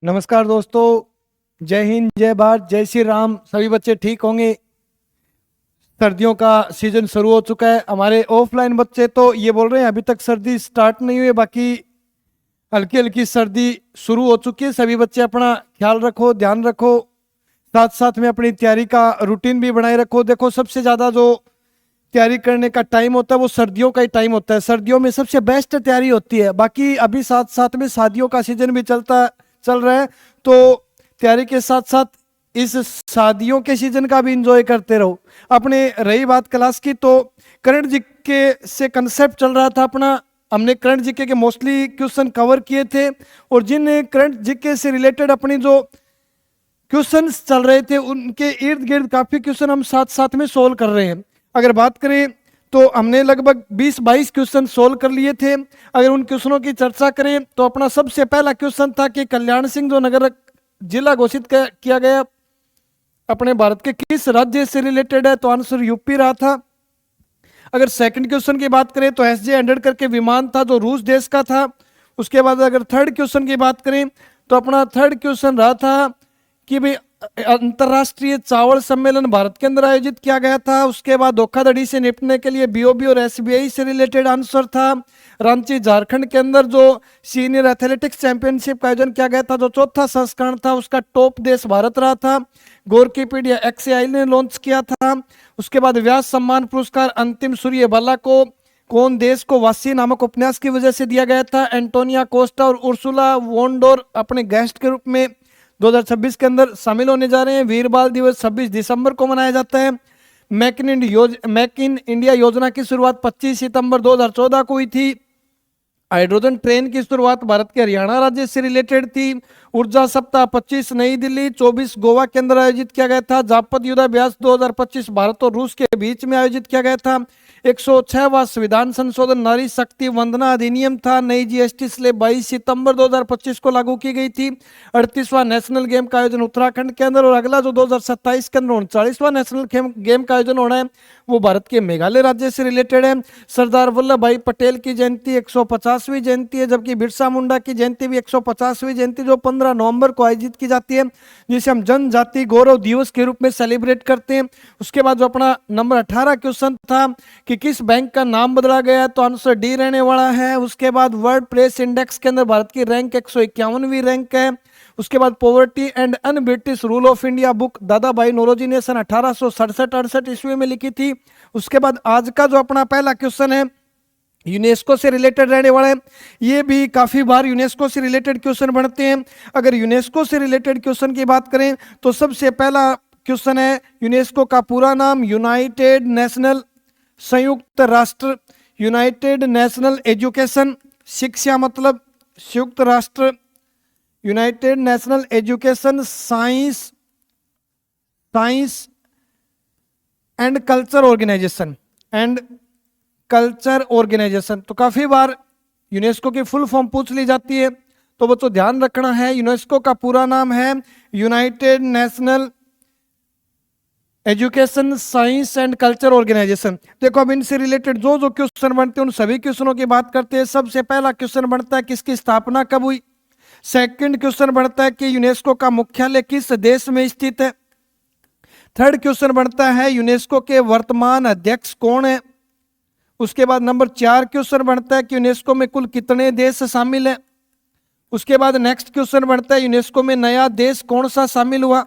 नमस्कार दोस्तों, जय हिंद, जय भारत, जय श्री राम। सभी बच्चे ठीक होंगे। सर्दियों का सीजन शुरू हो चुका है। हमारे ऑफलाइन बच्चे तो ये बोल रहे हैं अभी तक सर्दी स्टार्ट नहीं हुई है, बाकी हल्की हल्की सर्दी शुरू हो चुकी है। सभी बच्चे अपना ख्याल रखो, ध्यान रखो, साथ साथ में अपनी तैयारी का रूटीन भी बनाए रखो। देखो, सबसे ज़्यादा जो तैयारी करने का टाइम होता है वो सर्दियों का ही टाइम होता है। सर्दियों में सबसे बेस्ट तैयारी होती है। बाकी अभी साथ साथ में शादियों का सीजन भी चल रहा है, तो तैयारी के साथ साथ इस शादियों के सीजन का भी इंजॉय करते रहो। अपने रही बात क्लास की, तो करंट जीके से कंसेप्ट चल रहा था अपना। हमने करंट जीके के मोस्टली क्वेश्चन कवर किए थे, और जिन करंट जीके से रिलेटेड अपनी जो क्वेश्चंस चल रहे थे उनके इर्द गिर्द काफी क्वेश्चन हम साथ साथ में सोल्व कर रहे हैं। अगर बात करें तो हमने लगभग 20-22 क्वेश्चन सोल्व कर लिए थे। अगर उन क्वेश्चनों की चर्चा करें तो अपना सबसे पहला क्वेश्चन था कि कल्याण सिंह जो नगर जिला घोषित किया गया अपने भारत के किस राज्य से रिलेटेड है, तो आंसर यूपी रहा था। अगर सेकंड क्वेश्चन की बात करें तो SJ-100 करके विमान था जो रूस देश का था। उसके बाद अगर थर्ड क्वेश्चन की बात करें तो अपना थर्ड क्वेश्चन रहा था कि भाई अंतर्राष्ट्रीय चावल सम्मेलन भारत के अंदर आयोजित किया गया था। उसके बाद धोखाधड़ी से निपटने के लिए BOB और SBI से रिलेटेड आंसर था। रांची झारखंड के अंदर जो सीनियर एथलेटिक्स चैंपियनशिप का आयोजन किया गया था, जो चौथा संस्करण था, उसका टॉप देश भारत रहा था। गोरकीपीडिया XAI ने लॉन्च किया था। उसके बाद व्यास सम्मान पुरस्कार अंतिम सूर्यबाला को कौन देश को वासी नामक उपन्यास की वजह से दिया गया था? एंटोनिया कोस्टा और उर्सुला वोंडोर अपने गेस्ट के रूप में 2026 के अंदर शामिल होने जा रहे हैं। वीर बाल दिवस 26 दिसंबर को मनाया जाता है। मेक इन इंडिया योजना की शुरुआत 25 सितंबर 2014 को हुई थी। हाइड्रोजन ट्रेन की शुरुआत भारत के हरियाणा राज्य से रिलेटेड थी। ऊर्जा सप्ताह 25 नई दिल्ली 24 गोवा के अंदर आयोजित किया गया था। जापद युद्धाभ्यास 2025 भारत और रूस के बीच में आयोजित किया गया था। 106वां संविधान संशोधन नारी शक्ति वंदना अधिनियम था। नई GST स्लैब 22 सितंबर 2025 को लागू की गई थी। 38वां नेशनल गेम का आयोजन उत्तराखंड के अंदर, और अगला जो 2027 के अंदर 39वां नेशनल गेम का आयोजन होना है वो भारत के मेघालय राज्य से रिलेटेड है। सरदार वल्लभ भाई पटेल की जयंती 150वीं जयंती है, जबकि बिरसा मुंडा की जयंती भी 150वीं जयंती जो 15 नवंबर को आयोजित की जाती है, जिसे हम जनजाति गौरव दिवस के रूप में सेलिब्रेट करते हैं। उसके बाद जो अपना नंबर 18 क्वेश्चन था कि किस बैंक का नाम बदला गया है, तो आंसर डी रहने वाला है। उसके बाद वर्ल्ड प्रेस इंडेक्स के अंदर भारत की रैंक 151वीं रैंक है। उसके बाद poverty and un British rule of India book दादा भाई नौरोजी ने सन 1867-68 ईस्वी में लिखी थी। उसके बाद आज का जो अपना पहला क्वेश्चन है यूनेस्को से रिलेटेड रहने वाला है। ये भी काफी बार यूनेस्को से रिलेटेड क्वेश्चन बनते हैं। अगर यूनेस्को से रिलेटेड क्वेश्चन की बात करें तो सबसे पहला क्वेश्चन है यूनेस्को का पूरा नाम यूनाइटेड नेशनल संयुक्त राष्ट्र यूनाइटेड नेशनल एजुकेशन शिक्षा मतलब संयुक्त राष्ट्र United National Education Science and Culture Organisation. तो काफी बार यूनेस्को की फुल फॉर्म पूछ ली जाती है, तो बच्चों ध्यान रखना है। यूनेस्को का पूरा नाम है United National Education Science and Culture Organisation. देखो, अब इनसे रिलेटेड जो जो क्वेश्चन बनते हैं उन सभी क्वेश्चनों की बात करते हैं। सबसे पहला क्वेश्चन बनता है किसकी स्थापना कब हुई। सेकंड क्वेश्चन बनता है कि यूनेस्को का मुख्यालय किस देश में स्थित है। थर्ड क्वेश्चन बनता है यूनेस्को के वर्तमान अध्यक्ष कौन है। उसके बाद नंबर 4 क्वेश्चन बनता है कि यूनेस्को में कुल कितने देश शामिल हैं। उसके बाद नेक्स्ट क्वेश्चन बनता है यूनेस्को में नया देश कौन सा शामिल हुआ।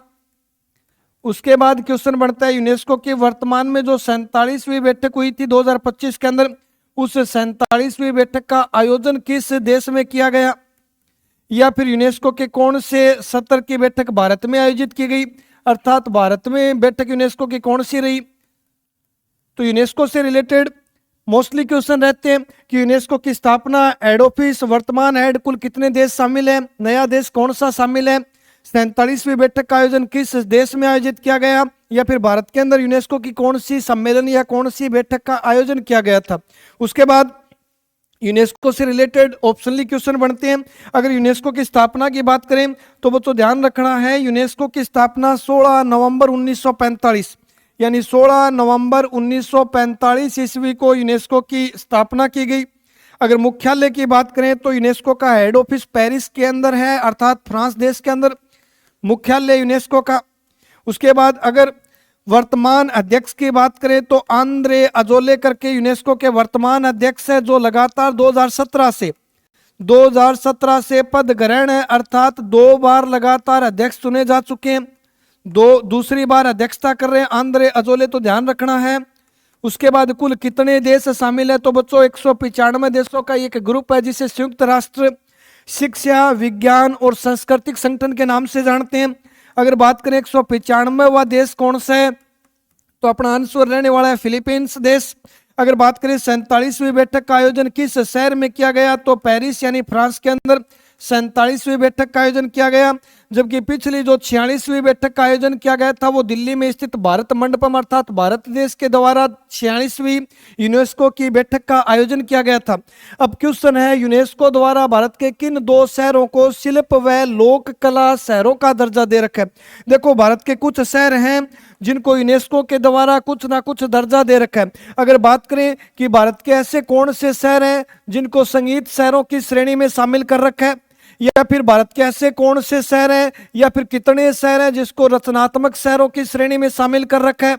उसके बाद क्वेश्चन बनता है यूनेस्को की वर्तमान में जो 47वीं बैठक हुई थी 2025 के अंदर, उस 47वीं बैठक का आयोजन किस देश में किया गया। या फिर यूनेस्को के कौन से सत्र की बैठक भारत में आयोजित की गई, अर्थात भारत में बैठक यूनेस्को की कौन सी रही। तो यूनेस्को से रिलेटेड मोस्टली क्वेश्चन रहते हैं कि यूनेस्को की स्थापना, हेड ऑफिस, वर्तमान हेड, कुल कितने देश शामिल हैं, नया देश कौन सा शामिल है, 47वीं बैठक का आयोजन किस देश में आयोजित किया गया, या फिर भारत के अंदर यूनेस्को की कौन सी सम्मेलन या कौन सी बैठक का आयोजन किया गया था। उसके बाद यूनेस्को से रिलेटेड ऑप्शनली क्वेश्चन बनते हैं। अगर यूनेस्को की स्थापना की बात करें तो बच्चों ध्यान रखना है, यूनेस्को की स्थापना 16 नवंबर 1945 यानी 16 नवंबर 1945 ईस्वी को यूनेस्को की स्थापना की गई। अगर मुख्यालय की बात करें तो यूनेस्को का हेड ऑफिस पेरिस के अंदर है, अर्थात फ्रांस देश के अंदर मुख्यालय यूनेस्को का। उसके बाद अगर वर्तमान अध्यक्ष की बात करें तो आंद्रे अजोले करके यूनेस्को के वर्तमान अध्यक्ष है, जो लगातार 2017 से पद ग्रहण है, अर्थात 2 बार लगातार अध्यक्ष चुने जा चुके हैं, दूसरी बार अध्यक्षता कर रहे हैं आंद्रे अजोले, तो ध्यान रखना है। उसके बाद कुल कितने देश शामिल है, तो बच्चों 195 देशों का एक ग्रुप है, जिसे संयुक्त राष्ट्र शिक्षा विज्ञान और सांस्कृतिक संगठन के नाम से जानते हैं। अगर बात करें 195वां देश कौन सा है, तो अपना आंसर रहने वाला है फिलीपींस देश। अगर बात करें 47वीं बैठक का आयोजन किस शहर में किया गया, तो पेरिस यानी फ्रांस के अंदर 47वीं बैठक का आयोजन किया गया। जबकि पिछली जो 46वीं बैठक का आयोजन किया गया था वो दिल्ली में स्थित भारत मंडपम अर्थात भारत देश के द्वारा 46वीं यूनेस्को की बैठक का आयोजन किया गया था। अब क्वेश्चन है, यूनेस्को द्वारा भारत के किन 2 शहरों को शिल्प व लोक कला शहरों का दर्जा दे रखा है। देखो, भारत के कुछ शहर हैं जिनको यूनेस्को के द्वारा कुछ ना कुछ दर्जा दे रखा है। अगर बात करें कि भारत के ऐसे कौन से शहर हैं जिनको संगीत शहरों की श्रेणी में शामिल कर रखा है, या फिर भारत के ऐसे कौन से शहर हैं या फिर कितने शहर हैं जिसको रचनात्मक शहरों की श्रेणी में शामिल कर रखा है।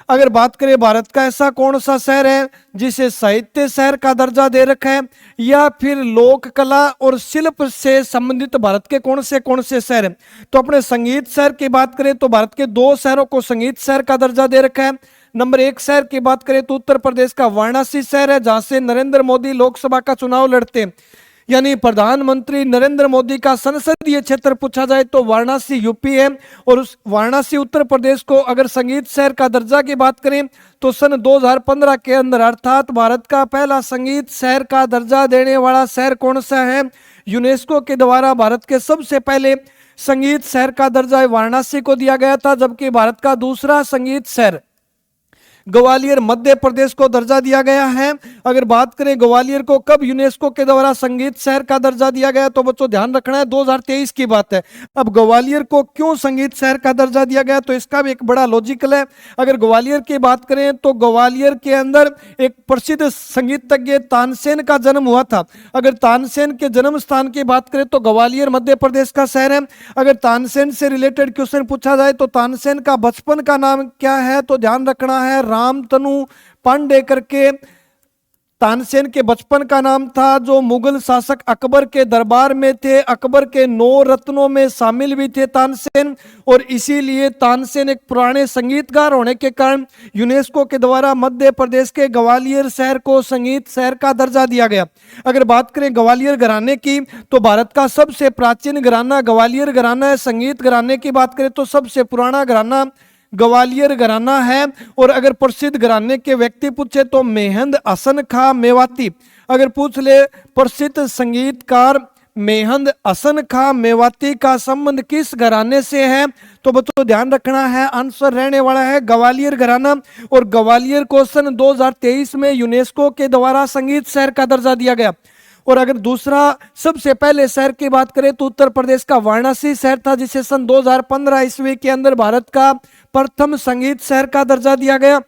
अगर बात करें भारत का ऐसा कौन सा शहर है जिसे साहित्य शहर का दर्जा दे रखा है, या फिर लोक कला और शिल्प से संबंधित भारत के कौन से शहर हैं, तो अपने संगीत शहर की बात करें तो भारत के 2 शहरों को संगीत शहर का दर्जा दे रखा है। नंबर 1 शहर की बात करें तो उत्तर प्रदेश का वाराणसी शहर है, जहां से नरेंद्र मोदी लोकसभा का चुनाव लड़ते हैं, यानी प्रधानमंत्री नरेंद्र मोदी का संसदीय क्षेत्र पूछा जाए तो वाराणसी यूपी है। और उस वाराणसी उत्तर प्रदेश को अगर संगीत शहर का दर्जा की बात करें तो सन 2015 के अंदर, अर्थात भारत का पहला संगीत शहर का दर्जा देने वाला शहर कौन सा है, यूनेस्को के द्वारा भारत के सबसे पहले संगीत शहर का दर्जा वाराणसी को दिया गया था। जबकि भारत का दूसरा संगीत शहर ग्वालियर मध्य प्रदेश को दर्जा दिया गया है। अगर बात करें ग्वालियर को कब यूनेस्को के द्वारा संगीत शहर का दर्जा दिया गया, तो बच्चों ध्यान रखना है 2023 की बात है। अब ग्वालियर को क्यों संगीत शहर का दर्जा दिया गया, तो इसका भी एक बड़ा लॉजिकल है। अगर ग्वालियर की बात करें तो ग्वालियर के अंदर एक प्रसिद्ध संगीतज्ञ तानसेन का जन्म हुआ था। अगर तानसेन के जन्म स्थान की बात करें तो ग्वालियर मध्य प्रदेश का शहर है। अगर तानसेन से रिलेटेड क्वेश्चन पूछा जाए तो तानसेन का बचपन का नाम क्या है, तो ध्यान रखना है रामतनु पांडे करके तानसेन के बचपन का नाम था, जो मुगल शासक अकबर के दरबार में थे। अकबर के 9 रत्नों में शामिल भी थे तानसेन, और इसीलिए तानसेन एक पुराने संगीतकार होने के कारण यूनेस्को के द्वारा मध्य प्रदेश के ग्वालियर शहर को संगीत शहर का दर्जा दिया गया। अगर बात करें ग्वालियर घराने की तो भारत का सबसे प्राचीन घराना ग्वालियर घराना है। संगीत घराने की बात करें तो सबसे पुराना घराना ग्वालियर घराना है। और अगर प्रसिद्ध घराने के व्यक्ति पूछे तो मेहंद हसन खां मेवाती। अगर पूछ ले प्रसिद्ध संगीतकार मेहंद हसन खां मेवाती का संबंध किस घराने से है, तो बच्चों ध्यान रखना है आंसर रहने वाला है ग्वालियर घराना। और ग्वालियर को सन 2023 में यूनेस्को के द्वारा संगीत शहर का दर्जा दिया गया। और अगर दूसरा सबसे पहले शहर की बात करें तो उत्तर प्रदेश का वाराणसी शहर था, जिसे सन 2015 ईस्वी के अंदर भारत का प्रथम संगीत शहर का दर्जा दिया गया।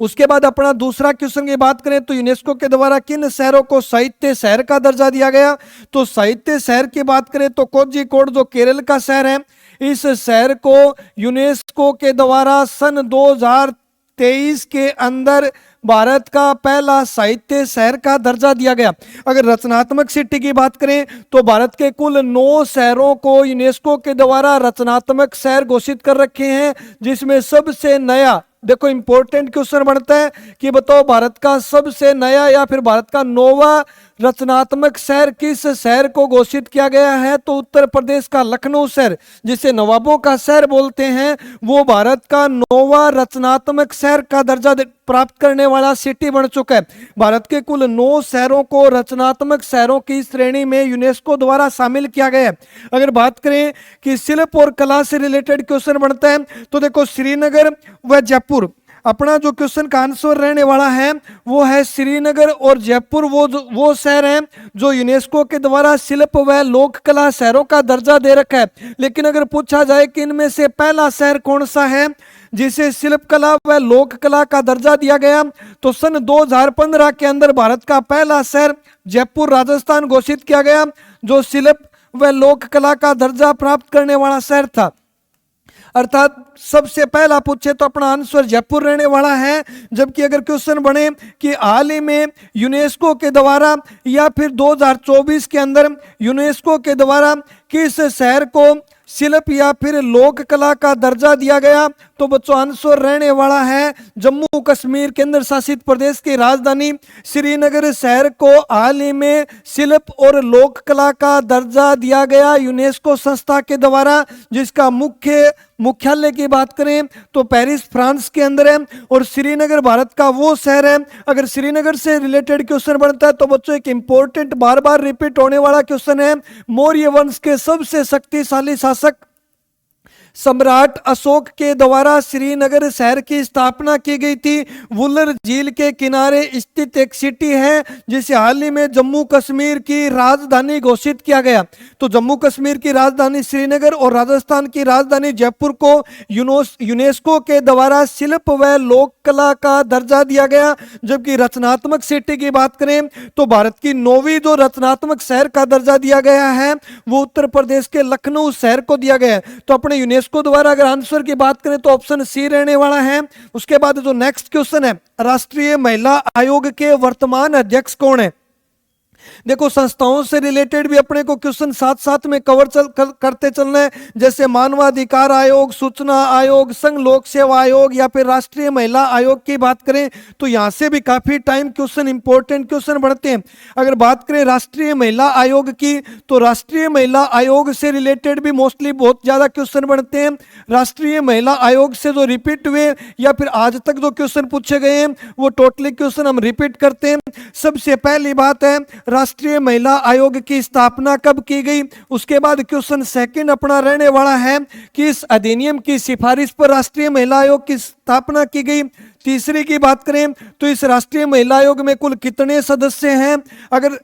उसके बाद अपना दूसरा क्वेश्चन की बात करें तो यूनेस्को के द्वारा किन शहरों को साहित्य शहर का दर्जा दिया गया, तो साहित्य शहर की बात करें तो कोझिकोड जो केरल का शहर है, इस शहर को यूनेस्को के द्वारा सन 2023 के अंदर भारत का पहला साहित्य शहर का दर्जा दिया गया। अगर रचनात्मक सिटी की बात करें तो भारत के कुल 9 शहरों को यूनेस्को के द्वारा रचनात्मक शहर घोषित कर रखे हैं, जिसमें सबसे नया, देखो इंपॉर्टेंट क्वेश्चन बनता है कि बताओ भारत का सबसे नया या फिर भारत का 9वां रचनात्मक शहर किस शहर को घोषित किया गया है, तो उत्तर प्रदेश का लखनऊ शहर, जिसे नवाबों का शहर बोलते हैं, वो भारत का 9वां रचनात्मक शहर का दर्जा प्राप्त करने वाला सिटी बन चुका है। भारत के कुल 9 शहरों को रचनात्मक शहरों की श्रेणी में यूनेस्को द्वारा शामिल किया गया है। अगर बात करें कि शिल्प और कला से रिलेटेड क्वेश्चन बनता है तो देखो श्रीनगर व जयपुर, अपना जो क्वेश्चन का आंसर रहने वाला है वो है श्रीनगर और जयपुर, वो शहर हैं जो यूनेस्को के द्वारा शिल्प व लोक कला शहरों का दर्जा दे रखा है। लेकिन अगर पूछा जाए कि इनमें से पहला शहर कौन सा है, जिसे शिल्प कला व लोक कला का दर्जा दिया गया। तो सन 2015 के अंदर भारत का पहला शहर जयपुर राजस्थान घोषित किया गया, जो शिल्प व लोक कला का दर्जा प्राप्त करने वाला शहर था। अर्थात सबसे पहला पूछे तो अपना आंसर जयपुर रहने वाला है। जबकि अगर क्वेश्चन बने कि हाल ही में यूनेस्को के द्वारा या फिर 2024 के अंदर यूनेस्को के द्वारा किस शहर को शिल्प या फिर लोक कला का दर्जा दिया गया, तो बच्चों आंसर रहने वाला है जम्मू कश्मीर केंद्र शासित प्रदेश की राजधानी श्रीनगर शहर को हाल ही में शिल्प और लोक कला का दर्जा दिया गया यूनेस्को संस्था के द्वारा, जिसका मुख्यालय की बात करें तो पेरिस फ्रांस के अंदर है और श्रीनगर भारत का वो शहर है। अगर श्रीनगर से रिलेटेड क्वेश्चन बनता है तो बच्चों एक इंपॉर्टेंट बार बार रिपीट होने वाला क्वेश्चन है, मौर्य वंश के सबसे शक्तिशाली शासक सम्राट अशोक के द्वारा श्रीनगर शहर की स्थापना की गई थी। वुलर झील के किनारे स्थित एक सिटी है जिसे हाल ही में जम्मू कश्मीर की राजधानी घोषित किया गया। तो जम्मू कश्मीर की राजधानी श्रीनगर और राजस्थान की राजधानी जयपुर को यूनेस्को के द्वारा शिल्प व लोक कला का दर्जा दिया गया। जबकि रचनात्मक सिटी की बात करें तो भारत की 9वीं जो रचनात्मक शहर का दर्जा दिया गया है वो उत्तर प्रदेश के लखनऊ शहर को दिया गया है। तो अपने यूनेस्को द्वारा अगर आंसर की बात करें तो ऑप्शन सी रहने वाला है। उसके बाद जो नेक्स्ट क्वेश्चन है, राष्ट्रीय महिला आयोग के वर्तमान अध्यक्ष कौन है। देखो संस्थाओं से रिलेटेड भी अपने को क्वेश्चन साथ साथ में कवर करते चलना है, जैसे मानवाधिकार आयोग, सूचना आयोग, संघ लोक सेवा आयोग या फिर राष्ट्रीय महिला आयोग की बात करें तो यहां से भी काफी टाइम क्वेश्चन इंपॉर्टेंट क्वेश्चन बढ़ते हैं। अगर बात करें राष्ट्रीय महिला आयोग की तो राष्ट्रीय महिला आयोग से रिलेटेड भी मोस्टली बहुत ज्यादा क्वेश्चन बढ़ते हैं। राष्ट्रीय महिला आयोग से जो रिपीट हुए या फिर आज तक जो क्वेश्चन पूछे गए हैं वो टोटली क्वेश्चन हम रिपीट करते हैं। सबसे पहली बात है राष्ट्रीय महिला आयोग की स्थापना कब की गई। उसके बाद क्वेश्चन सेकंड अपना रहने वाला है कि इस अधिनियम की सिफारिश पर राष्ट्रीय महिला आयोग की स्थापना की गई। तीसरी की बात करें तो इस राष्ट्रीय महिला आयोग में कुल कितने सदस्य हैं। अगर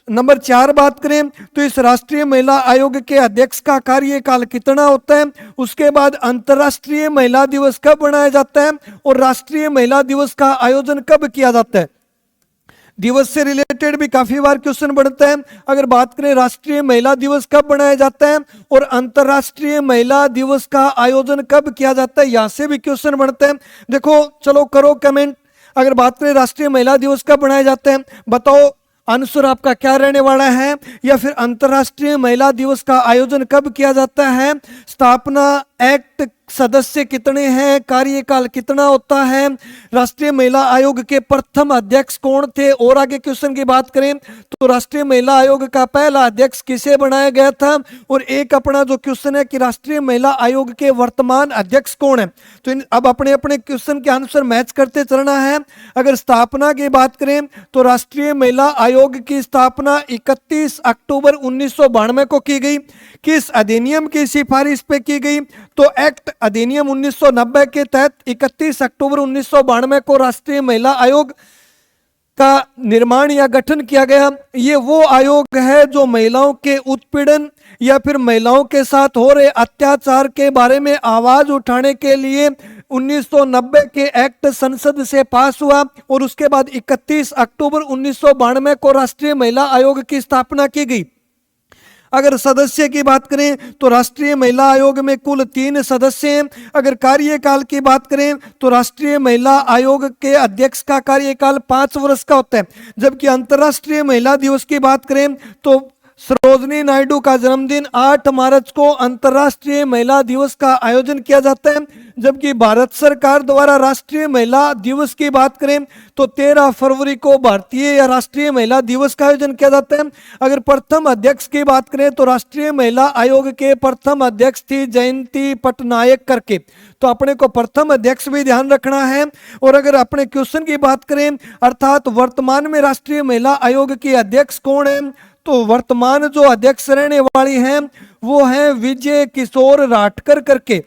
नंबर 4 बात करें तो इस राष्ट्रीय महिला आयोग के अध्यक्ष का कार्यकाल कितना होता है। उसके बाद अंतर्राष्ट्रीय महिला दिवस कब मनाया जाता है और राष्ट्रीय महिला दिवस का आयोजन कब किया जाता है। दिवस से रिलेटेड भी काफी बार क्वेश्चन बनता है। अगर बात करें राष्ट्रीय महिला दिवस कब मनाया जाता है और अंतर्राष्ट्रीय महिला दिवस का आयोजन कब किया जाता है, यहां से भी क्वेश्चन बनता है। देखो चलो करो कमेंट। अगर बात करें राष्ट्रीय महिला दिवस कब मनाया जाता है, बताओ आंसर आपका क्या रहने वाला है। या फिर अंतर्राष्ट्रीय महिला दिवस का आयोजन कब किया जाता है। स्थापना एक्ट सदस्य कितने हैं, कार्यकाल कितना होता है, राष्ट्रीय महिला आयोग के प्रथम अध्यक्ष कौन थे। और आगे क्वेश्चन की बात करें तो राष्ट्रीय महिला आयोग का पहला अध्यक्ष किसे बनाया गया था। और एक अपना जो क्वेश्चन है कि राष्ट्रीय महिला आयोग के वर्तमान अध्यक्ष कौन है। तो अब अपने अपने क्वेश्चन के आंसर मैच करते चलना है। अगर स्थापना की बात करें तो राष्ट्रीय महिला आयोग की स्थापना 31 अक्टूबर 1992 को की गई। किस अधिनियम की सिफारिश पे की गई, तो एक्ट अधिनियम 1990 के तहत 31 अक्टूबर 1992 को राष्ट्रीय महिला आयोग का निर्माण या गठन किया गया। ये वो आयोग है जो महिलाओं के उत्पीड़न या फिर महिलाओं के साथ हो रहे अत्याचार के बारे में आवाज उठाने के लिए 1990 के एक्ट संसद से पास हुआ और उसके बाद 31 अक्टूबर 1992 को राष्ट्रीय महिला आयोग की स्थापना की गई। अगर सदस्य की बात करें तो राष्ट्रीय महिला आयोग में कुल 3 सदस्य हैं। अगर कार्यकाल की बात करें तो राष्ट्रीय महिला आयोग के अध्यक्ष का कार्यकाल 5 वर्ष का होता है। जबकि अंतर्राष्ट्रीय महिला दिवस की बात करें तो सरोजनी नायडू का जन्मदिन 8 मार्च को अंतर्राष्ट्रीय महिला दिवस का आयोजन किया जाता है। जबकि भारत सरकार द्वारा राष्ट्रीय महिला दिवस की बात करें तो 13 फरवरी को भारतीय या राष्ट्रीय महिला दिवस का आयोजन किया जाता है। अगर प्रथम अध्यक्ष की बात करें तो राष्ट्रीय महिला आयोग के प्रथम अध्यक्ष थी जयंती पटनायक करके, तो अपने को प्रथम अध्यक्ष भी ध्यान रखना है। और अगर अपने क्वेश्चन की बात करें अर्थात वर्तमान में राष्ट्रीय महिला आयोग की अध्यक्ष कौन है, तो वर्तमान जो अध्यक्ष रहने वाली हैं वो हैं विजय किशोर राठकर करके,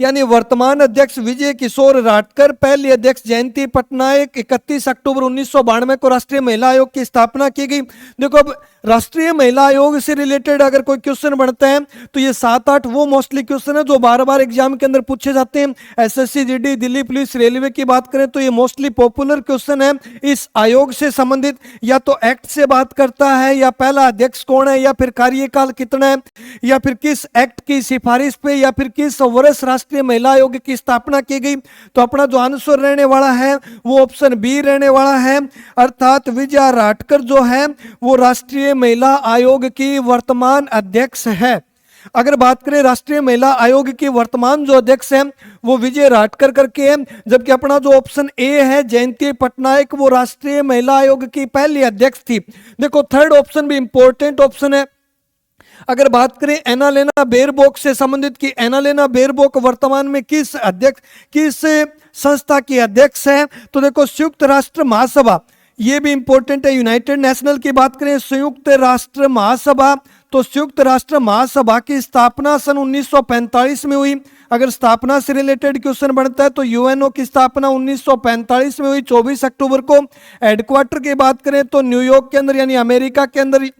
यानी वर्तमान अध्यक्ष विजय किशोर राठकर, पहली अध्यक्ष जयंती पटनायक। 31 अक्टूबर 1992 को राष्ट्रीय महिला आयोग की स्थापना की गई। देखो अब राष्ट्रीय महिला आयोग से रिलेटेड अगर कोई क्वेश्चन बनता है तो ये 7-8 वो मोस्टली क्वेश्चन है जो बार बार एग्जाम के अंदर पूछे जाते हैं। SSC, GD, Delhi police, railway की बात करें तो ये मोस्टली पॉपुलर क्वेश्चन है इस आयोग से संबंधित। या तो एक्ट से बात करता है, या पहला अध्यक्ष कौन है, या फिर कार्यकाल कितना है, या फिर किस एक्ट की सिफारिश पे, या फिर किस वर्ष राष्ट्रीय महिला आयोग की स्थापना की गई। तो अपना जो आंसर रहने वाला है वो ऑप्शन बी रहने वाला है, अर्थात विजया राटकर जो है वो राष्ट्रीय महिला आयोग की वर्तमान अध्यक्ष है। अगर बात करें राष्ट्रीय महिला आयोग की वर्तमान जो अध्यक्ष है वो विजय राटकर करके है, जबकि अपना जो ऑप्शन ए है जयंती पटनायक वो राष्ट्रीय महिला आयोग की पहली अध्यक्ष थी। देखो थर्ड ऑप्शन भी इंपॉर्टेंट ऑप्शन है। अगर बात करें एनालेना बेयरबॉक से संबंधित कि एनालेना बेयरबॉक वर्तमान में किस संस्था की अध्यक्ष है, तो देखो संयुक्त राष्ट्र महासभा, ये भी इंपॉर्टेंट है। यूनाइटेड नेशनल की बात करें संयुक्त राष्ट्र महासभा, तो संयुक्त राष्ट्र महासभा की स्थापना सन 1945 में हुई। अगर स्थापना से रिलेटेड क्वेश्चन बनता है तो यूएनओ की स्थापना 1945 में हुई 24 अक्टूबर को। हेडक्वार्टर की बात करें तो न्यूयॉर्क के अंदर यानी अमेरिका के अंदर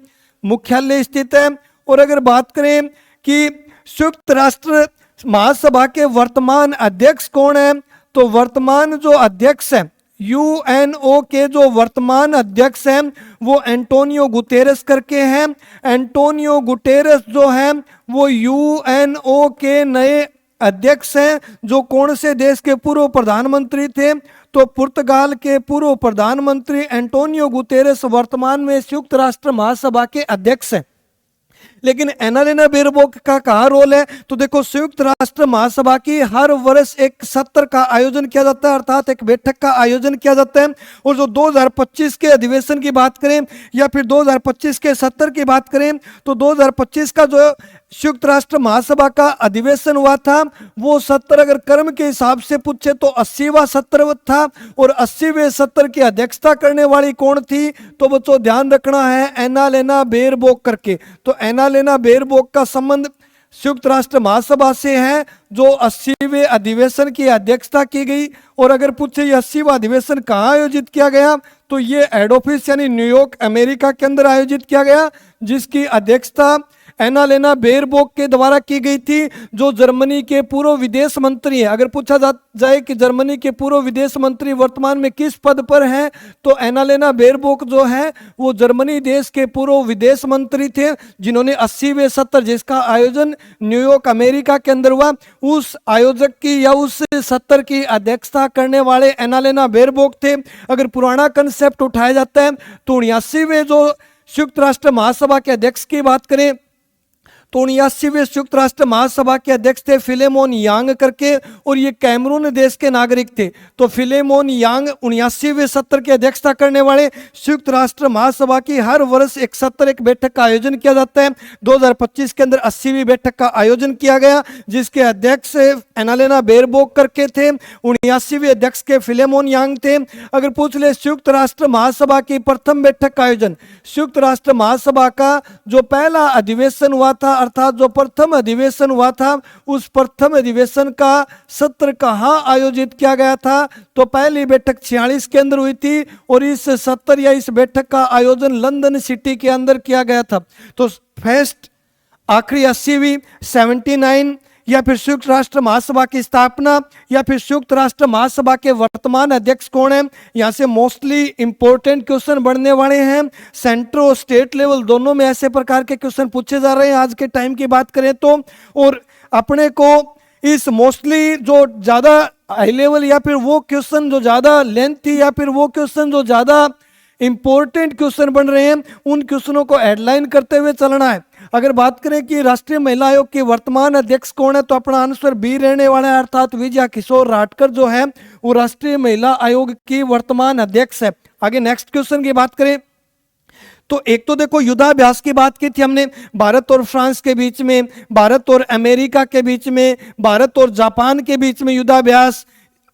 मुख्यालय स्थित है। और अगर बात करें कि संयुक्त राष्ट्र महासभा के वर्तमान अध्यक्ष कौन है, तो वर्तमान जो अध्यक्ष है यूएनओ के जो वर्तमान अध्यक्ष हैं वो एंटोनियो गुतेरेस करके हैं। एंटोनियो गुतेरेस जो है वो यूएनओ के नए अध्यक्ष हैं, जो कौन से देश के पूर्व प्रधानमंत्री थे, तो पुर्तगाल के पूर्व प्रधानमंत्री एंटोनियो गुतेरेस वर्तमान में संयुक्त राष्ट्र महासभा के अध्यक्ष हैं। लेकिन एनालेना बेयरबॉक का कहाँ रोल है, तो देखो संयुक्त राष्ट्र महासभा की हर वर्ष एक सत्र का आयोजन किया जाता है, अर्थात एक बैठक का आयोजन किया जाता है। और जो 2025 के अधिवेशन की बात करें या फिर 2025 के सत्र की बात करें तो 2025 का जो संयुक्त राष्ट्र महासभा का अधिवेशन हुआ था वो सत्र अगर क्रम के हिसाब से पूछे तो 80वां सत्र था। और 80वें सत्र की अध्यक्षता करने वाली कौन थी, तो बच्चों ध्यान रखना है एनालेना बेयरबॉक करके। तो एनालेना बेयरबॉक का संबंध संयुक्त राष्ट्र महासभा से है जो 80वें अधिवेशन की अध्यक्षता की गई। और अगर पूछे ये 80वां अधिवेशन कहाँ आयोजित किया गया, तो ये हेड ऑफिस यानी न्यूयॉर्क अमेरिका के अंदर आयोजित किया गया, जिसकी अध्यक्षता एनालेना बेयरबॉक के द्वारा की गई थी, जो जर्मनी के पूर्व विदेश मंत्री है। अगर पूछा जाए कि जर्मनी के पूर्व विदेश मंत्री वर्तमान में किस पद पर हैं, तो एनालेना बेयरबॉक जो है वो जर्मनी देश के पूर्व विदेश मंत्री थे, जिन्होंने 80वें सत्र जिसका आयोजन न्यूयॉर्क अमेरिका के अंदर हुआ उस आयोजक की या उस सत्र की अध्यक्षता करने वाले एनालेना बेयरबॉक थे। अगर पुराना कंसेप्ट उठाया जाता है तो 79वें जो संयुक्त राष्ट्र महासभा के अध्यक्ष की बात करें तो 79वें संयुक्त राष्ट्र महासभा के अध्यक्ष थे फिलेमोन यांग करके, और ये कैमरून देश के नागरिक थे। तो फिलेमोन यांग 79वें सत्र की अध्यक्षता करने वाले संयुक्त राष्ट्र महासभा की हर वर्ष एक सत्र एक बैठक का आयोजन किया जाता है। 2025 के अंदर 80वीं बैठक का आयोजन किया गया, जिसके अध्यक्ष एनालेना बेयरबॉक करके थे। 79वें अध्यक्ष के फिलेमोन यांग थे। अगर पूछ ले संयुक्त राष्ट्र महासभा की प्रथम बैठक का आयोजन, संयुक्त राष्ट्र महासभा का जो पहला अधिवेशन हुआ था अर्थात जो प्रथम अधिवेशन हुआ था उस प्रथम अधिवेशन का सत्र कहां आयोजित किया गया था, तो पहली बैठक 46 के अंदर हुई थी और इस सत्र या इस बैठक का आयोजन लंदन सिटी के अंदर किया गया था। तो फर्स्ट आखिरी 80वीं 79 या फिर संयुक्त राष्ट्र महासभा की स्थापना या फिर संयुक्त राष्ट्र महासभा के वर्तमान अध्यक्ष कौन है, यहाँ से मोस्टली इंपॉर्टेंट क्वेश्चन बढ़ने वाले हैं। सेंट्रल और स्टेट लेवल दोनों में ऐसे प्रकार के क्वेश्चन पूछे जा रहे हैं आज के टाइम की बात करें तो। और अपने को इस मोस्टली जो ज़्यादा हाई लेवल या फिर वो क्वेश्चन जो ज़्यादा लेंथी या फिर वो क्वेश्चन जो ज़्यादा इंपॉर्टेंट क्वेश्चन बन रहे हैं उन क्वेश्चनों को हेडलाइन करते हुए चलना है। अगर बात करें कि राष्ट्रीय महिला आयोग के वर्तमान अध्यक्ष कौन है, तो अपना आंसर बी रहने वाला है, अर्थात विजया किशोर राटकर जो है वो राष्ट्रीय महिला आयोग की वर्तमान अध्यक्ष है। आगे नेक्स्ट क्वेश्चन की बात करें तो एक तो देखो युद्धाभ्यास की बात की थी हमने, भारत और फ्रांस के बीच में, भारत और अमेरिका के बीच में, भारत और जापान के बीच में युद्धाभ्यास।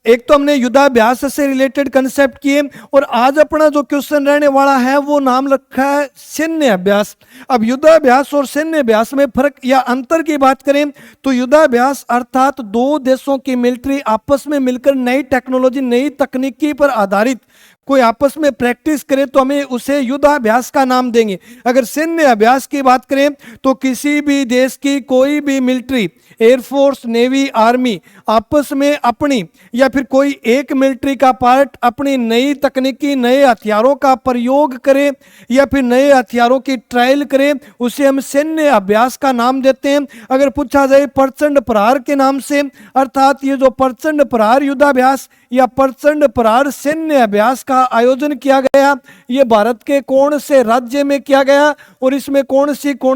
एक तो हमने युद्धाभ्यास से रिलेटेड कंसेप्ट किए और आज अपना जो क्वेश्चन रहने वाला है वो नाम रखा है सैन्य अभ्यास। अब युद्धाभ्यास और सैन्य अभ्यास में फर्क या अंतर की बात करें तो युद्धाभ्यास अर्थात दो देशों की मिलिट्री आपस में मिलकर नई टेक्नोलॉजी नई तकनीकी पर आधारित कोई आपस में प्रैक्टिस करे तो हमें उसे युद्धाभ्यास का नाम देंगे। अगर सैन्य अभ्यास की बात करें तो किसी भी देश की कोई भी मिलिट्री, एयरफोर्स, नेवी, आर्मी आपस में अपनी या फिर कोई एक मिलिट्री का पार्ट अपनी नई तकनीकी, नए हथियारों का प्रयोग करे या फिर नए हथियारों की ट्रायल करे, उसे हम सैन्य अभ्यास का नाम देते हैं। अगर पूछा जाए प्रचंड प्रहार के नाम से, अर्थात ये जो प्रचंड प्रहार युद्धाभ्यास या प्रचंड प्रहार सैन्य अभ्यास का आयोजन किया गया, ये भारत के कौन से राज्य में किया गया और इसमें कौन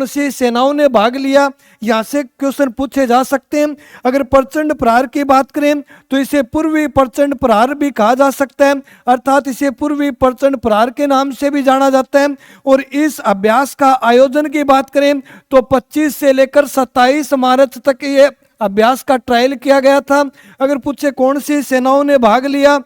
सी सेनाओं ने भाग लिया, यहां से क्वेश्चन पूछे जा सकते हैं। अगर प्रचंड प्रहार की बात करें तो इसे पूर्वी प्रचंड प्रहार भी कहा जा सकता है, अर्थात इसे पूर्वी प्रचंड प्रहार के नाम से भी जाना जाता है। और इस अभ्यास का आयोजन की बात करें तो 25 से लेकर 27 मार्च तक ये अभ्यास का ट्रायल किया गया था। अगर पूछे कौन सी सेनाओं ने भाग लिया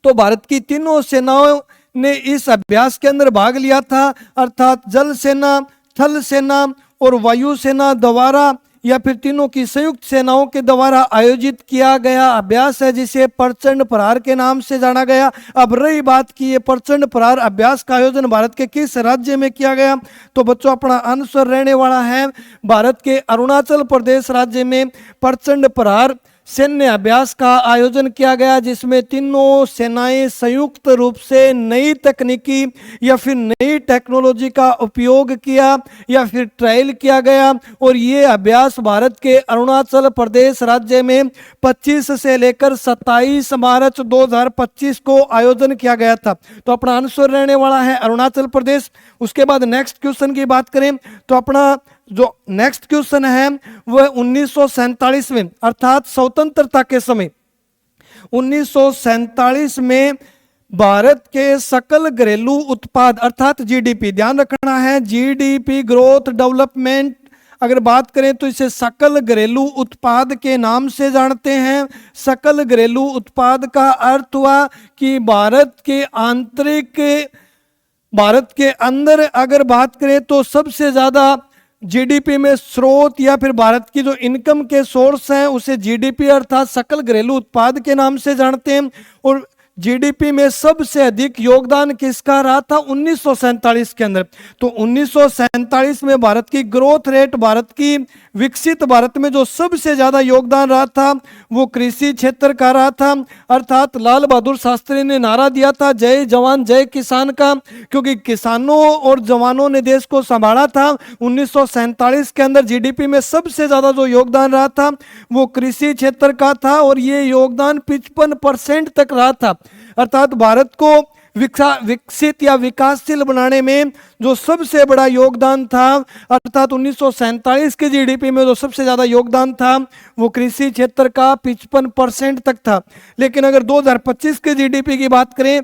तो भारत की तीनों सेनाओं ने इस अभ्यास के अंदर भाग लिया था, अर्थात जल सेना, थल सेना और वायु सेना द्वारा या फिर तीनों की संयुक्त सेनाओं के द्वारा आयोजित किया गया अभ्यास है, जिसे प्रचंड प्रहार के नाम से जाना गया। अब रही बात की ये प्रचंड प्रहार अभ्यास का आयोजन भारत के किस राज्य में किया गया, तो बच्चों अपना आंसर रहने वाला है भारत के अरुणाचल प्रदेश राज्य में प्रचंड प्रहार सैन्य अभ्यास का आयोजन किया गया, जिसमें तीनों सेनाएं संयुक्त रूप से नई तकनीकी या फिर नई टेक्नोलॉजी का उपयोग किया या फिर ट्रायल किया गया। और ये अभ्यास भारत के अरुणाचल प्रदेश राज्य में 25 से लेकर 27 मार्च 2025 को आयोजन किया गया था। तो अपना आंसर रहने वाला है अरुणाचल प्रदेश। उसके बाद नेक्स्ट क्वेश्चन की बात करें तो अपना जो नेक्स्ट क्वेश्चन है वह 1947 में, अर्थात स्वतंत्रता के समय 1947 में भारत के सकल घरेलू उत्पाद अर्थात जीडीपी, ध्यान रखना है जीडीपी ग्रोथ डेवलपमेंट, अगर बात करें तो इसे सकल घरेलू उत्पाद के नाम से जानते हैं। सकल घरेलू उत्पाद का अर्थ हुआ कि भारत के अंदर अगर बात करें तो सबसे ज्यादा जीडीपी में स्रोत या फिर भारत की जो इनकम के सोर्स हैं उसे जीडीपी अर्थात सकल घरेलू उत्पाद के नाम से जानते हैं। और जीडीपी में सबसे अधिक योगदान किसका रहा था 1947 के अंदर, तो 1947 में भारत की ग्रोथ रेट, भारत की विकसित भारत में जो सबसे ज्यादा योगदान रहा था वो कृषि क्षेत्र का रहा था, अर्थात लाल बहादुर शास्त्री ने नारा दिया था जय जवान जय किसान का, क्योंकि किसानों और जवानों ने देश को संभाला था। 1947 के अंदर जीडीपी में सबसे ज्यादा जो योगदान रहा था वो कृषि क्षेत्र का था और ये योगदान 55% तक रहा था, अर्थात भारत को विकसित या विकासशील बनाने में जो सबसे बड़ा योगदान था, अर्थात 1947 के जीडीपी में जो सबसे ज्यादा योगदान था वो कृषि क्षेत्र का 55% तक था। लेकिन अगर 2025 के जीडीपी की बात करें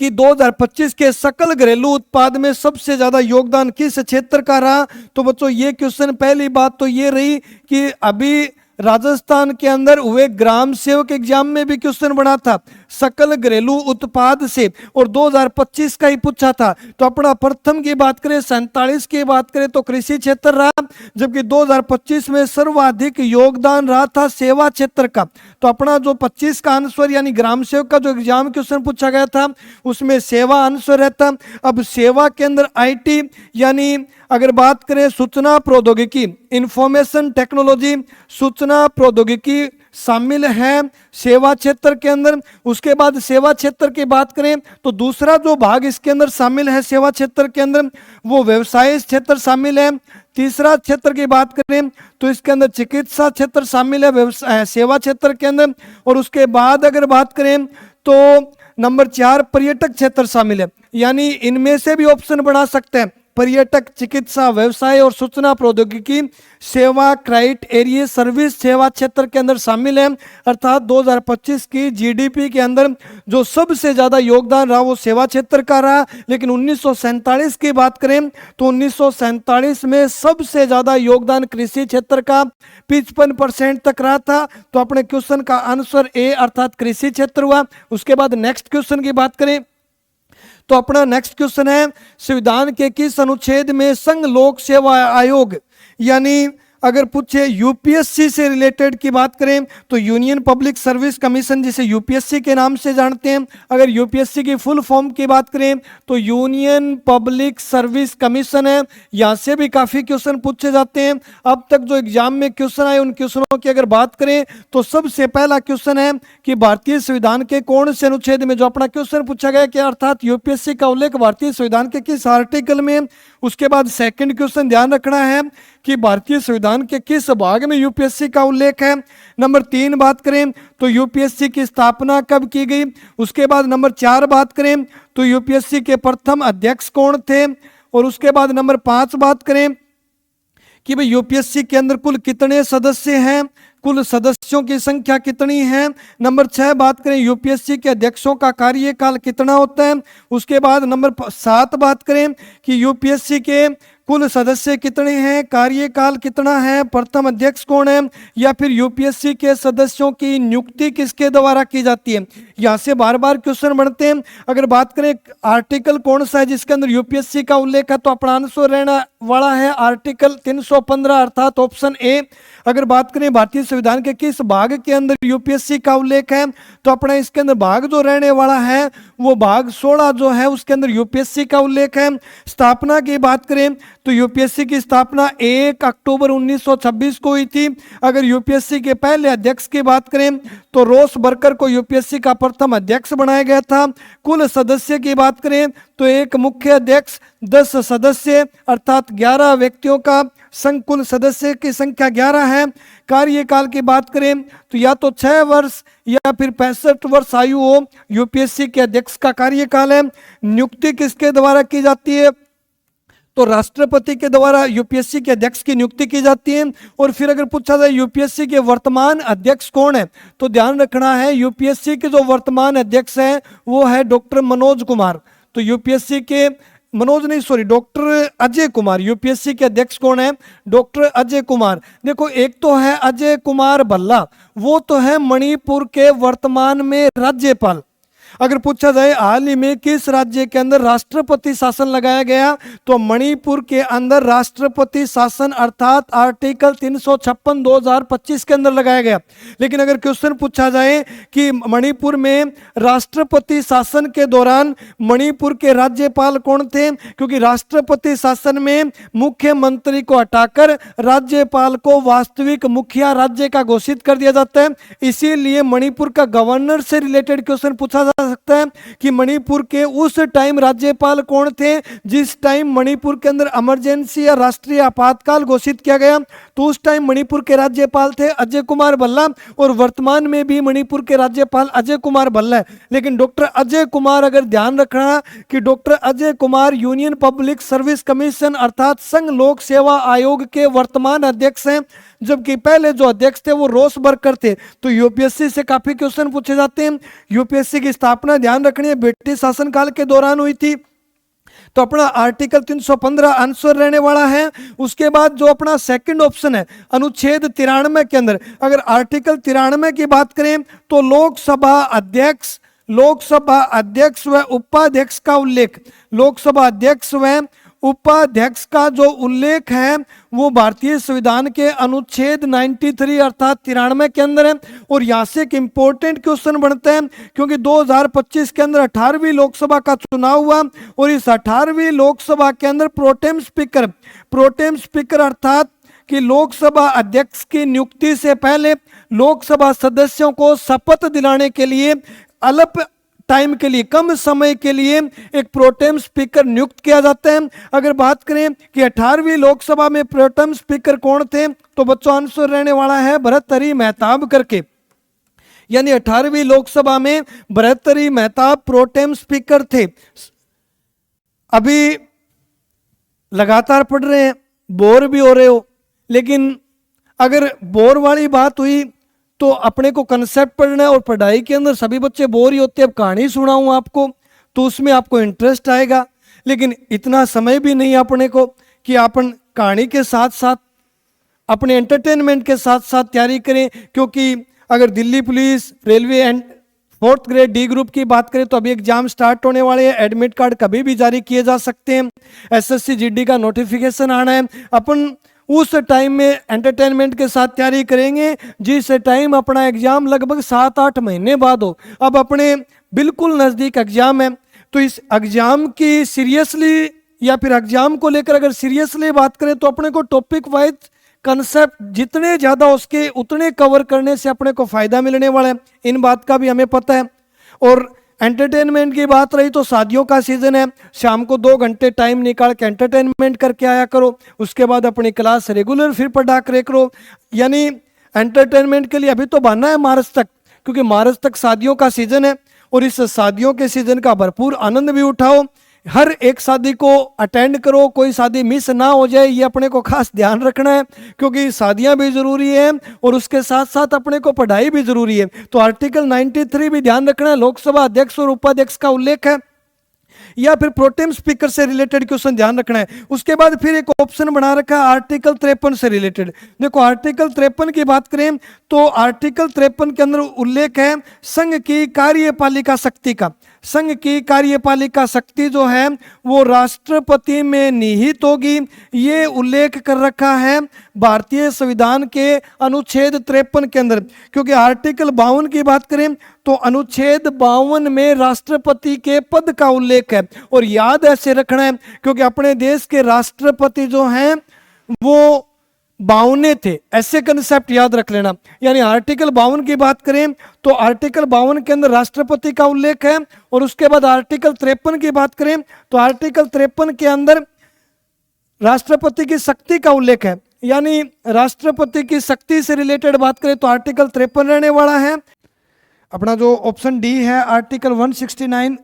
कि 2025 के सकल घरेलू उत्पाद में सबसे ज्यादा योगदान किस क्षेत्र का रहा, तो बच्चों ये क्वेश्चन, पहली बात तो ये रही कि अभी राजस्थान के अंदर हुए ग्राम सेवक एग्जाम में भी क्वेश्चन बना था सकल घरेलू उत्पाद से और 2025 का ही पूछा था। तो अपना प्रथम की बात करें 47 की बात करें तो कृषि क्षेत्र रहा, जबकि 2025 में सर्वाधिक योगदान रहा था सेवा क्षेत्र का। तो अपना जो 25 का आंसर यानी ग्राम सेवक का जो एग्जाम क्वेश्चन पूछा गया था उसमें सेवा आंसर रहता। अब सेवा के अंदर आईटी यानी अगर बात करें सूचना प्रौद्योगिकी, इंफॉर्मेशन टेक्नोलॉजी, सूचना प्रौद्योगिकी शामिल है सेवा क्षेत्र के अंदर। उसके बाद सेवा क्षेत्र की बात करें तो दूसरा जो भाग इसके अंदर शामिल है सेवा क्षेत्र के अंदर वो व्यवसाय क्षेत्र शामिल है। तीसरा क्षेत्र की बात करें तो इसके अंदर चिकित्सा क्षेत्र शामिल है व्यवसाय सेवा क्षेत्र के अंदर। और उसके बाद अगर बात करें तो नंबर 4 पर्यटक क्षेत्र शामिल है, यानी इनमें से भी ऑप्शन बना सकते हैं पर्यटक, चिकित्सा, व्यवसाय और सूचना प्रौद्योगिकी सेवा क्राइटेरिया सर्विस सेवा क्षेत्र के अंदर शामिल है। अर्थात 2025 की जीडीपी के अंदर जो सबसे ज्यादा योगदान रहा वो सेवा क्षेत्र का रहा। लेकिन 1947 की बात करें तो 1947 में सबसे ज्यादा योगदान कृषि क्षेत्र का 55% तक रहा था। तो अपने क्वेश्चन का आंसर ए अर्थात कृषि क्षेत्र हुआ। उसके बाद नेक्स्ट क्वेश्चन की बात करें तो अपना नेक्स्ट क्वेश्चन है संविधान के किस अनुच्छेद में संघ लोक सेवा आयोग यानी अगर पूछे यूपीएससी से रिलेटेड की बात करें तो यूनियन पब्लिक सर्विस कमीशन, जिसे यूपीएससी के नाम से जानते हैं। अगर यूपीएससी की फुल फॉर्म की बात करें तो यूनियन पब्लिक सर्विस कमीशन है। यहाँ से भी काफी क्वेश्चन पूछे जाते हैं। अब तक जो एग्जाम में क्वेश्चन आए उन क्वेश्चनों की अगर बात करें तो सबसे पहला क्वेश्चन है कि भारतीय संविधान के कौन से अनुच्छेद में, जो अपना क्वेश्चन पूछा गया कि अर्थात यूपीएससी का उल्लेख भारतीय संविधान के किस आर्टिकल में। उसके बाद सेकंड क्वेश्चन ध्यान रखना है कि भारतीय संविधान के किस भाग में यूपीएससी का उल्लेख है। नंबर 3 बात करें तो यूपीएससी की स्थापना कब की गई। उसके बाद नंबर 4 बात करें तो यूपीएससी के प्रथम अध्यक्ष कौन थे। और उसके बाद नंबर 5 बात करें कि भाई यूपीएससी के अंदर कुल कितने सदस्य हैं, कुल सदस्यों की संख्या कितनी है। नंबर 6 बात करें यूपीएससी के अध्यक्षों का कार्यकाल कितना होता है। उसके बाद नंबर 7 बात करें कि यूपीएससी के कुल सदस्य कितने हैं, कार्यकाल कितना है, प्रथम अध्यक्ष कौन है, या फिर यूपीएससी के सदस्यों की नियुक्ति किसके द्वारा की जाती है। यहाँ से बार बार क्वेश्चन बनते हैं। अगर बात करें आर्टिकल कौन सा है जिसके अंदर यूपीएससी का उल्लेख है तो अपना आंसर रहने वाला है आर्टिकल 315 अर्थात ऑप्शन ए। अगर बात करें भारतीय संविधान के किस भाग के अंदर यूपीएससी का उल्लेख है तो अपना इसके अंदर भाग जो रहने वाला है वो भाग 16 जो है उसके अंदर यूपीएससी का उल्लेख है। स्थापना की बात करें तो यूपीएससी की स्थापना 1 अक्टूबर 1926 को हुई थी। अगर यूपीएससी के पहले अध्यक्ष की बात करें तो रोस बर्कर को यूपीएससी का प्रथम अध्यक्ष बनाया गया था। कुल सदस्य की बात करें तो एक मुख्य अध्यक्ष, 10 सदस्य अर्थात 11 व्यक्तियों का संघ, कुल सदस्य की संख्या 11 है। कार्यकाल की बात करें तो या तो 6 वर्ष या फिर 65 वर्ष आयु हो यूपीएससी के अध्यक्ष का कार्यकाल है। नियुक्ति किसके द्वारा की जाती है तो राष्ट्रपति के द्वारा यूपीएससी के अध्यक्ष की नियुक्ति की जाती है। और फिर अगर पूछा जाए यूपीएससी के वर्तमान अध्यक्ष कौन है तो ध्यान रखना है यूपीएससी के जो वर्तमान अध्यक्ष हैं वो है डॉक्टर मनोज कुमार। तो यूपीएससी के डॉक्टर अजय कुमार, यूपीएससी के अध्यक्ष कौन है, डॉक्टर अजय कुमार। देखो एक तो है अजय कुमार भल्ला, वो तो है मणिपुर के वर्तमान में राज्यपाल। अगर पूछा जाए हाल ही में किस राज्य के अंदर राष्ट्रपति शासन लगाया गया तो मणिपुर के अंदर राष्ट्रपति शासन अर्थात आर्टिकल 356 2025 के अंदर लगाया गया। लेकिन अगर क्वेश्चन पूछा जाए कि मणिपुर में राष्ट्रपति शासन के दौरान मणिपुर के राज्यपाल कौन थे, क्योंकि राष्ट्रपति शासन में मुख्यमंत्री को हटाकर राज्यपाल को वास्तविक मुखिया राज्य का घोषित कर दिया जाता है, इसीलिए मणिपुर का गवर्नर से रिलेटेड क्वेश्चन पूछा जा सकता है कि मणिपुर के उस टाइम राज्यपाल कौन थे जिस टाइम मणिपुर के अंदर इमरजेंसी या राष्ट्रीय आपातकाल घोषित किया गया। तो उस टाइम मणिपुर के राज्यपाल थे अजय कुमार भल्ला और वर्तमान में भी मणिपुर के राज्यपाल अजय कुमार भल्ला है। लेकिन डॉक्टर अजय कुमार, अगर ध्यान रखना कि doctor Ajay Kumar union public service commission अर्थात संघ लोक सेवा आयोग के वर्तमान अध्यक्ष हैं, जबकि पहले जो अध्यक्ष थे वो रोस बर्कर थे। तो यूपीएससी से काफी क्वेश्चन पूछे जाते हैं। यूपीएससी की स्थापना ध्यान रखनी है ब्रिटिश शासनकाल के दौरान हुई थी, तो अपना आर्टिकल 315 आंसर रहने वाला है। उसके बाद जो अपना सेकंड ऑप्शन है अनुच्छेद 93 के अंदर, अगर आर्टिकल 93 की बात करें तो लोकसभा अध्यक्ष व उपाध्यक्ष का उल्लेख, लोकसभा अध्यक्ष व उपाध्यक्ष का जो उल्लेख है वो भारतीय संविधान के अनुच्छेद 93 अर्थात 93 के अंदर है। और यहाँ से एक इंपॉर्टेंट क्वेश्चन बनता है क्योंकि 2025 के अंदर 18वीं लोकसभा का चुनाव हुआ और इस 18वीं लोकसभा के अंदर प्रोटेम स्पीकर अर्थात कि लोकसभा अध्यक्ष की नियुक्ति से पहले लोकसभा सदस्यों को शपथ दिलाने के लिए अल्प टाइम के लिए, कम समय के लिए एक प्रोटेम स्पीकर नियुक्त किया जाता है। अगर बात करें कि 18वीं लोकसभा में प्रोटेम स्पीकर कौन थे तो बच्चों आंसर रहने वाला है भर्तृहरि मेहताब करके, यानी 18वीं लोकसभा में भर्तृहरि मेहताब प्रोटेम स्पीकर थे। अभी लगातार पढ़ रहे हैं, बोर भी हो रहे हो, लेकिन अगर बोर वाली बात हुई तो अपने को कंसेप्ट पढ़ना है और पढ़ाई के अंदर सभी बच्चे बोर ही होते हैं। अब कहानी सुनाऊं आपको तो उसमें आपको इंटरेस्ट आएगा, लेकिन इतना समय भी नहीं अपने को कि अपन कहानी के साथ साथ अपने एंटरटेनमेंट के साथ साथ तैयारी करें। क्योंकि अगर Delhi police, railway and 4th grade D group की बात करें तो अभी एग्जाम स्टार्ट होने वाले हैं, एडमिट कार्ड कभी भी जारी किए जा सकते हैं, एसएससी जीडी का नोटिफिकेशन आना है, अपन उस टाइम में एंटरटेनमेंट के साथ तैयारी करेंगे जिस टाइम अपना एग्जाम लगभग 7-8 महीने बाद हो। अब अपने बिल्कुल नज़दीक एग्जाम है, तो इस एग्जाम की सीरियसली या फिर एग्जाम को लेकर अगर सीरियसली बात करें तो अपने को टॉपिक वाइज कंसेप्ट जितने ज़्यादा उसके उतने कवर करने से अपने को फ़ायदा मिलने वाला है, इन बात का भी हमें पता है। और एंटरटेनमेंट की बात रही तो शादियों का सीज़न है, शाम को 2 घंटे टाइम निकाल के एंटरटेनमेंट करके आया करो, उसके बाद अपनी क्लास रेगुलर फिर पढ़ा करे करो। यानी एंटरटेनमेंट के लिए अभी तो बहाना है मार्च तक, क्योंकि मार्च तक शादियों का सीज़न है और इस शादियों के सीज़न का भरपूर आनंद भी उठाओ। हर एक शादी को अटेंड करो, कोई शादी मिस ना हो जाए, ये अपने को खास ध्यान रखना है, क्योंकि शादियां भी जरूरी है और उसके साथ साथ अपने को पढ़ाई भी जरूरी है। तो आर्टिकल 93 भी ध्यान रखना है, लोकसभा अध्यक्ष और उपाध्यक्ष का उल्लेख है, या फिर प्रोटेम स्पीकर से रिलेटेड क्वेश्चन ध्यान रखना है। उसके बाद फिर एक ऑप्शन बना रखा है आर्टिकल 53 से रिलेटेड। देखो आर्टिकल 53 की बात करें तो आर्टिकल 53 के अंदर उल्लेख है संघ की कार्यपालिका शक्ति का। संघ की कार्यपालिका शक्ति जो है वो राष्ट्रपति में निहित होगी, ये उल्लेख कर रखा है भारतीय संविधान के अनुच्छेद 53 के अंदर। क्योंकि आर्टिकल 52 की बात करें तो अनुच्छेद 52 में राष्ट्रपति के पद का उल्लेख है, और याद ऐसे रखना है क्योंकि अपने देश के राष्ट्रपति जो हैं वो 52 थे, ऐसे कंसेप्ट याद रख लेना। यानी आर्टिकल 52 की बात करें तो आर्टिकल 52 के अंदर राष्ट्रपति का उल्लेख है, और उसके बाद आर्टिकल 53 की बात करें तो आर्टिकल 53 के अंदर राष्ट्रपति की शक्ति का उल्लेख है। यानी राष्ट्रपति की शक्ति से रिलेटेड बात करें तो आर्टिकल 53 रहने वाला है। अपना जो ऑप्शन डी है आर्टिकल 169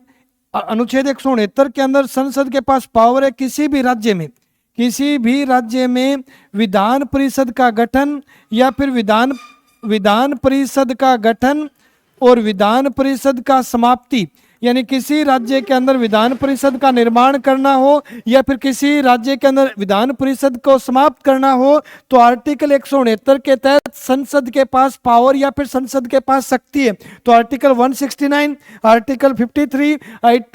अनुच्छेद 169 के अंदर संसद के पास पावर है किसी भी राज्य में विधान परिषद का गठन या फिर विधान परिषद का गठन और विधान परिषद का समाप्ति, यानी किसी राज्य के अंदर विधान परिषद का निर्माण करना हो या फिर किसी राज्य के अंदर विधान परिषद को समाप्त करना हो, तो आर्टिकल 169 के तहत संसद के पास पावर या फिर संसद के पास शक्ति है। तो आर्टिकल 169, आर्टिकल 53,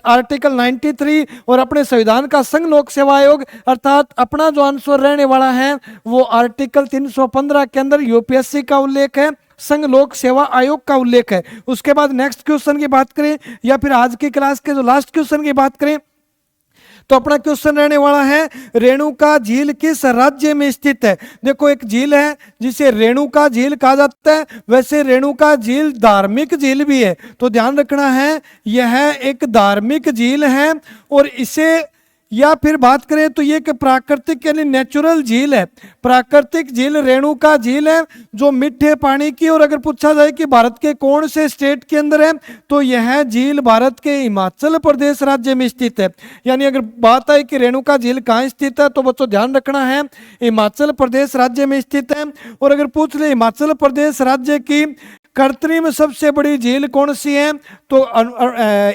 आर्टिकल 93 और अपने संविधान का संघ लोक सेवा आयोग, अर्थात अपना जो आंसर रहने वाला है वो आर्टिकल 315 के अंदर यूपीएससी का उल्लेख है, संघ लोक सेवा आयोग का उल्लेख है। उसके बाद नेक्स्ट क्वेश्चन की बात करें या फिर आज की क्लास के जो लास्ट क्वेश्चन की बात करें तो अपना क्वेश्चन रहने वाला है रेणुका झील किस राज्य में स्थित है। देखो एक झील है जिसे रेणुका झील कहा जाता है, वैसे रेणुका झील धार्मिक झील भी है, तो ध्यान रखना है यह एक धार्मिक झील है। और इसे या फिर बात करें तो ये एक प्राकृतिक यानी नेचुरल झील है, प्राकृतिक झील रेणुका झील है जो मीठे पानी की। और अगर पूछा जाए कि भारत के कौन से स्टेट के अंदर है तो यह झील भारत के हिमाचल प्रदेश राज्य में स्थित है। यानी अगर बात आई कि रेणुका झील कहाँ स्थित है तो बच्चों ध्यान रखना है हिमाचल प्रदेश राज्य में स्थित है। और अगर पूछ ले हिमाचल प्रदेश राज्य की कृत्रिम सबसे बड़ी झील कौन सी है तो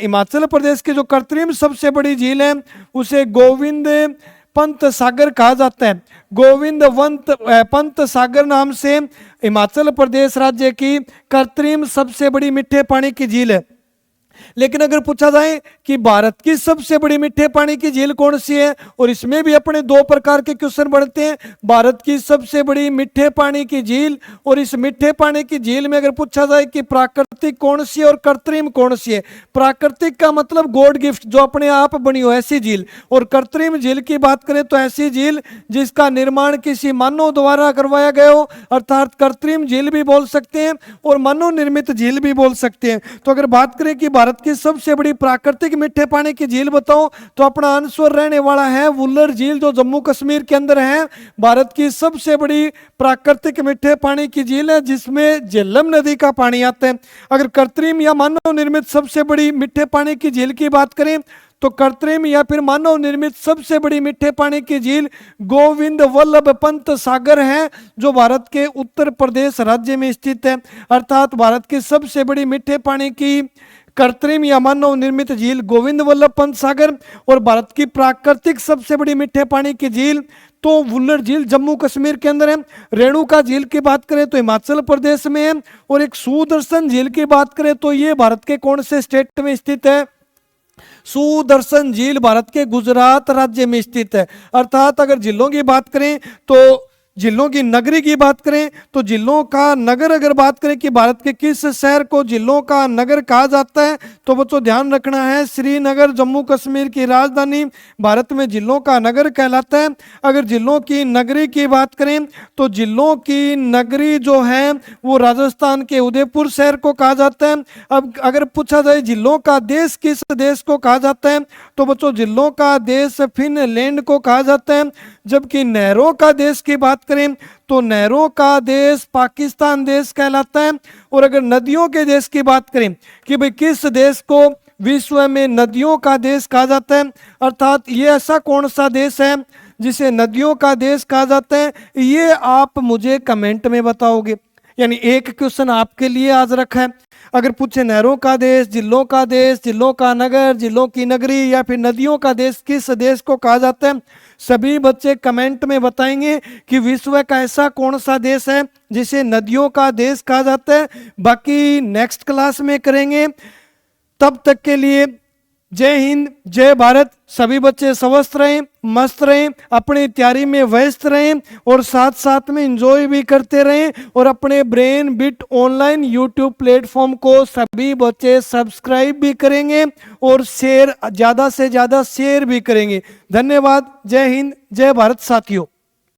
हिमाचल प्रदेश की जो कृत्रिम सबसे बड़ी झील है उसे गोविंद पंत सागर कहा जाता है। गोविंद पंत सागर नाम से हिमाचल प्रदेश राज्य की कृत्रिम सबसे बड़ी मीठे पानी की झील है। लेकिन अगर पूछा जाए कि भारत की सबसे बड़ी मीठे पानी की झील कौन सी है, और इसमें भी अपने दो प्रकार के क्वेश्चन बनते हैं, भारत की सबसे बड़ी मीठे पानी की झील और इस मीठे पानी की झील में अगर पूछा जाए कि प्राकृतिक कौन सी है और कृत्रिम कौन सी है। प्राकृतिक का मतलब गॉड गिफ्ट जो अपने आप बनी हो ऐसी झील, और कृत्रिम झील की बात करें तो ऐसी झील जिसका निर्माण किसी मानव द्वारा करवाया गया हो, अर्थात कृत्रिम झील भी बोल सकते हैं और मानव निर्मित झील भी बोल सकते हैं। तो अगर बात करें कि भारत की सबसे बड़ी प्राकृतिक मीठे पानी की झील बताओ तो अपना आंसर रहने वाला है वुल्लर झील जो जम्मू कश्मीर के अंदर है। भारत की सबसे बड़ी प्राकृतिक मीठे पानी की झील है जिसमें झेलम नदी का पानी आता है। अगर कृत्रिम या मानव निर्मित सबसे बड़ी मीठे पानी की झील की बात करें तो कृत्रिम या फिर मानव निर्मित सबसे बड़ी मीठे पानी की झील गोविंद वल्लभ पंत सागर है जो भारत के उत्तर प्रदेश राज्य में स्थित है। अर्थात भारत की सबसे बड़ी मीठे पानी की कृत्रिम या मानव निर्मित झील गोविंद वल्लभ पंत सागर, और भारत की प्राकृतिक सबसे बड़ी मीठे पानी की झील तो वुल्लर झील जम्मू कश्मीर के अंदर है। रेणुका झील की बात करें तो हिमाचल प्रदेश में है, और एक सुदर्शन झील की बात करें तो ये भारत के कौन से स्टेट में स्थित है। सुदर्शन झील भारत के गुजरात राज्य में स्थित है। अर्थात अगर झीलों की बात करें तो जिलों की नगरी की बात करें तो जिलों का नगर, अगर बात करें कि भारत के किस शहर को जिलों का नगर कहा जाता है, तो बच्चों ध्यान रखना है श्रीनगर जम्मू कश्मीर की राजधानी भारत में जिलों का नगर कहलाता है। अगर जिलों की नगरी की बात करें तो जिलों की नगरी जो है वो राजस्थान के उदयपुर शहर को कहा जाता है। अब अगर पूछा जाए जिलों का देश किस देश को कहा जाता है, तो बच्चों जिलों का देश फिनलैंड को कहा जाता है। जबकि नहरों का देश की बात करें तो नहरों का देश पाकिस्तान देश कहलाता है। और अगर नदियों के देश की बात करें कि भाई किस देश को विश्व में नदियों का देश कहा जाता है, अर्थात ये ऐसा कौन सा देश है जिसे नदियों का देश कहा जाता है, ये आप मुझे कमेंट में बताओगे। यानी एक क्वेश्चन आपके लिए आज रखा है। अगर पूछे नहरों का देश, जिलों का देश, जिलों का नगर, जिलों की नगरी या फिर नदियों का देश किस देश को कहा जाता है, सभी बच्चे कमेंट में बताएंगे कि विश्व का ऐसा कौन सा देश है जिसे नदियों का देश कहा जाता है। बाकी नेक्स्ट क्लास में करेंगे। तब तक के लिए जय हिंद, जय भारत। सभी बच्चे स्वस्थ रहें, मस्त रहें, अपनी तैयारी में व्यस्त रहें और साथ साथ में एंजॉय भी करते रहें। और अपने brain bit online YouTube platform को सभी बच्चे सब्सक्राइब भी करेंगे और शेयर, ज़्यादा से ज़्यादा शेयर भी करेंगे। धन्यवाद। जय हिंद, जय भारत साथियों।